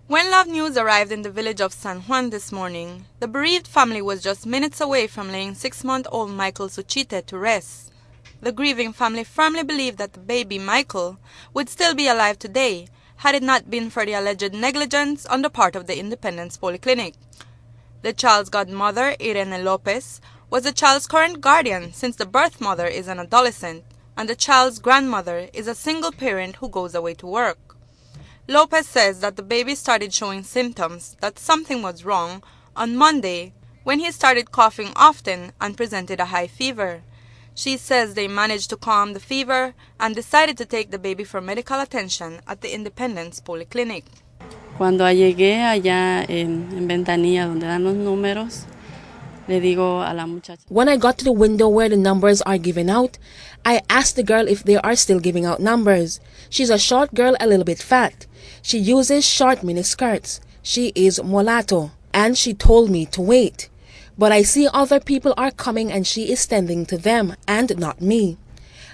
When Love News arrived in the village of San Juan this morning, the bereaved family was just minutes away from laying 6-month-old Michael Suchite to rest. The grieving family firmly believed that the baby, Michael, would still be alive today had it not been for the alleged negligence on the part of the Independence Polyclinic. The child's godmother, Irene Lopez, was the child's current guardian since the birth mother is an adolescent, and the child's grandmother is a single parent who goes away to work. Lopez says that the baby started showing symptoms that something was wrong on Monday when he started coughing often and presented a high fever. She says they managed to calm the fever and decided to take the baby for medical attention at the Independence Polyclinic. Cuando llegué allá en ventanilla donde dan los números, le digo a la muchacha. When I got to the window where the numbers are given out, I asked the girl if they are still giving out numbers. She's a short girl, a little bit fat. She uses short miniskirts. She is mulatto, and she told me to wait. But I see other people are coming and she is standing to them and not me.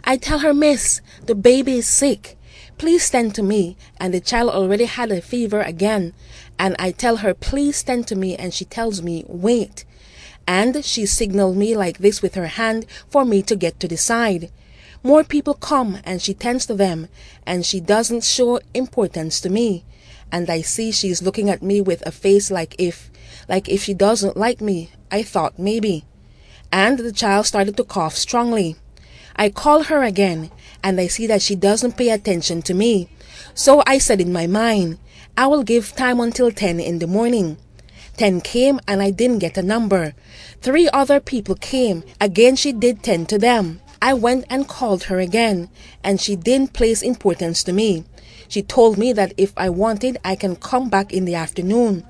I tell her, "Miss, the baby is sick. Please stand to me," and the child already had a fever again. And I tell her, "Please stand to me," and she tells me, "Wait." And she signaled me like this with her hand for me to get to the side. More people come and she tends to them, and she doesn't show importance to me. And I see she's looking at me with a face like if she doesn't like me. I thought maybe. And the child started to cough strongly. I call her again, and I see that she doesn't pay attention to me. So I said in my mind, I will give time until 10 in the morning. 10 came and I didn't get a number. 3 other people came. Again she did 10 to them. I went and called her again, and she didn't place importance to me. She told me that if I wanted, I can come back in the afternoon.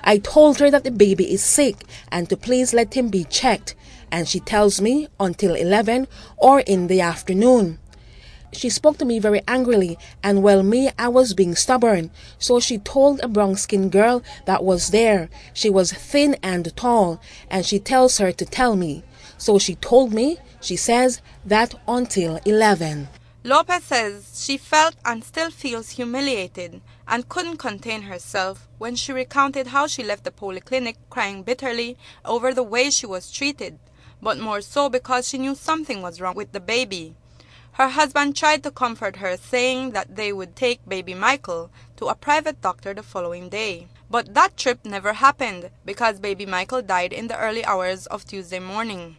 I told her that the baby is sick and to please let him be checked, and she tells me until 11 or in the afternoon. She spoke to me very angrily, and I was being stubborn, so she told a brown-skinned girl that was there. She was thin and tall, and she tells her to tell me. So she told me, she says, that until 11. Lopez says she felt and still feels humiliated and couldn't contain herself when she recounted how she left the polyclinic crying bitterly over the way she was treated, but more so because she knew something was wrong with the baby. Her husband tried to comfort her, saying that they would take baby Michael to a private doctor the following day. But that trip never happened because baby Michael died in the early hours of Tuesday morning.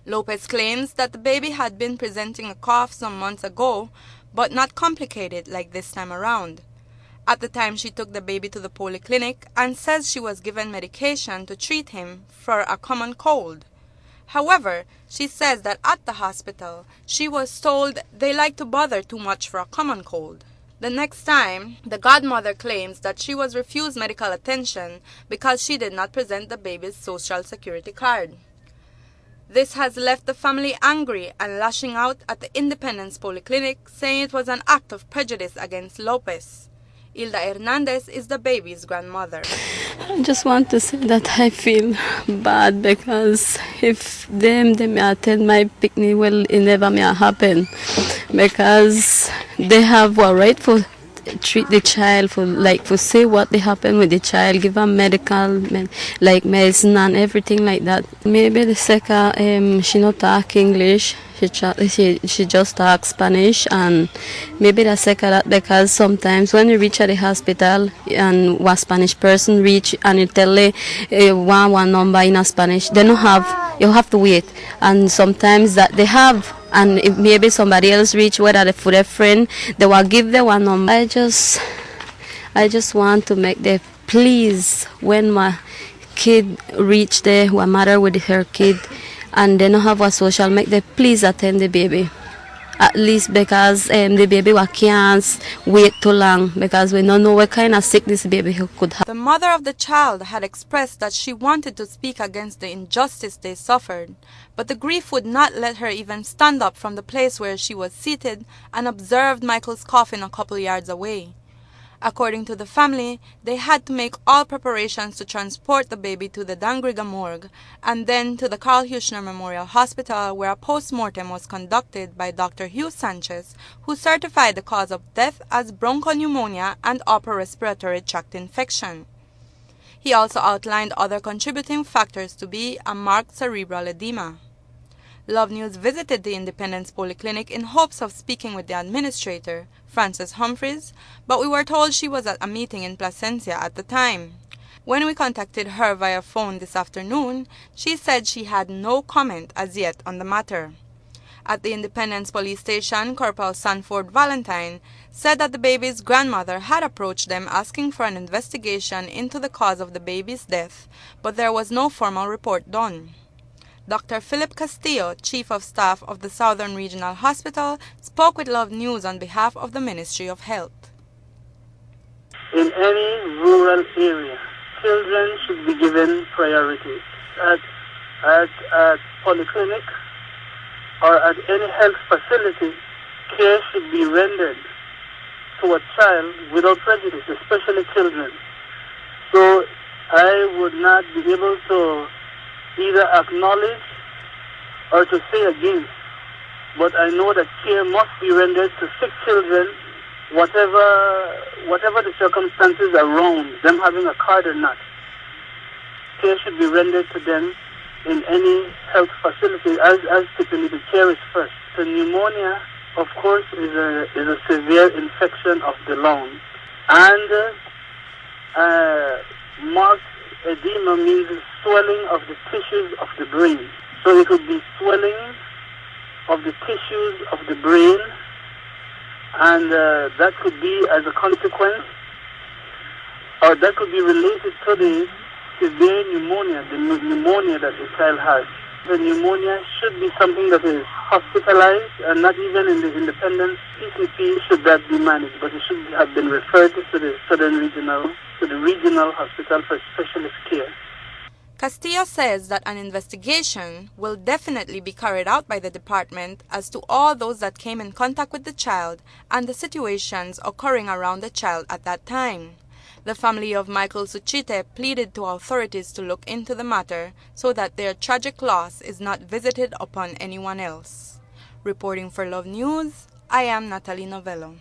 Lopez claims that the baby had been presenting a cough some months ago, but not complicated like this time around. At the time, she took the baby to the polyclinic and says she was given medication to treat him for a common cold. However, she says that at the hospital, she was told they like to bother too much for a common cold. The next time, the godmother claims that she was refused medical attention because she did not present the baby's social security card. This has left the family angry and lashing out at the Independence Polyclinic, saying it was an act of prejudice against Lopez. Hilda Hernandez is the baby's grandmother. I just want to say that I feel bad because if they attend my picnic, well, it never may happen because they have a right for treat the child for say what they happen with the child, give them medical medicine and everything like that. Maybe the second she not talk English, she just talk Spanish, and maybe the second that because sometimes when you reach at the hospital and one Spanish person reach and you tell one number in a Spanish, they don't have, you have to wait, and sometimes that they have. And if maybe somebody else reach whether for their friend, they will give them one number. I just want to make the please when my kid reach there, who a mother with her kid, and they don't have a social, make them please attend the baby. At least because the baby can't wait too long because we don't know what kind of sick this baby could have. The mother of the child had expressed that she wanted to speak against the injustice they suffered, but the grief would not let her even stand up from the place where she was seated and observed Michael's coffin a couple yards away. According to the family, they had to make all preparations to transport the baby to the Dangriga morgue and then to the Carl Huchner Memorial Hospital, where a post-mortem was conducted by Dr. Hugh Sanchez, who certified the cause of death as bronchopneumonia and upper respiratory tract infection. He also outlined other contributing factors to be a marked cerebral edema. Love News visited the Independence Polyclinic in hopes of speaking with the administrator, Frances Humphreys, but we were told she was at a meeting in Placencia at the time. When we contacted her via phone this afternoon, she said she had no comment as yet on the matter. At the Independence Police Station, Corporal Sanford Valentine said that the baby's grandmother had approached them asking for an investigation into the cause of the baby's death, but there was no formal report done. Dr. Philip Castillo, Chief of Staff of the Southern Regional Hospital, spoke with Love News on behalf of the Ministry of Health. In any rural area, children should be given priority. At polyclinic or at any health facility, care should be rendered to a child without prejudice, especially children. So I would not be able to either acknowledge or to say against, but I know that care must be rendered to sick children, whatever the circumstances around them having a card or not. Care should be rendered to them in any health facility, as typically the care is first. The pneumonia, of course, is a severe infection of the lung, and marked edema means swelling of the tissues of the brain. So it would be swelling of the tissues of the brain, and that could be as a consequence, or that could be related to the severe pneumonia, the pneumonia that the child has. The pneumonia should be something that is hospitalized, and not even in the independent PCP should that be managed, but it should have been referred to the regional hospital for specialist care. Castillo says that an investigation will definitely be carried out by the department as to all those that came in contact with the child and the situations occurring around the child at that time. The family of Michael Suchite pleaded to authorities to look into the matter so that their tragic loss is not visited upon anyone else. Reporting for Love News, I am Natalie Novello.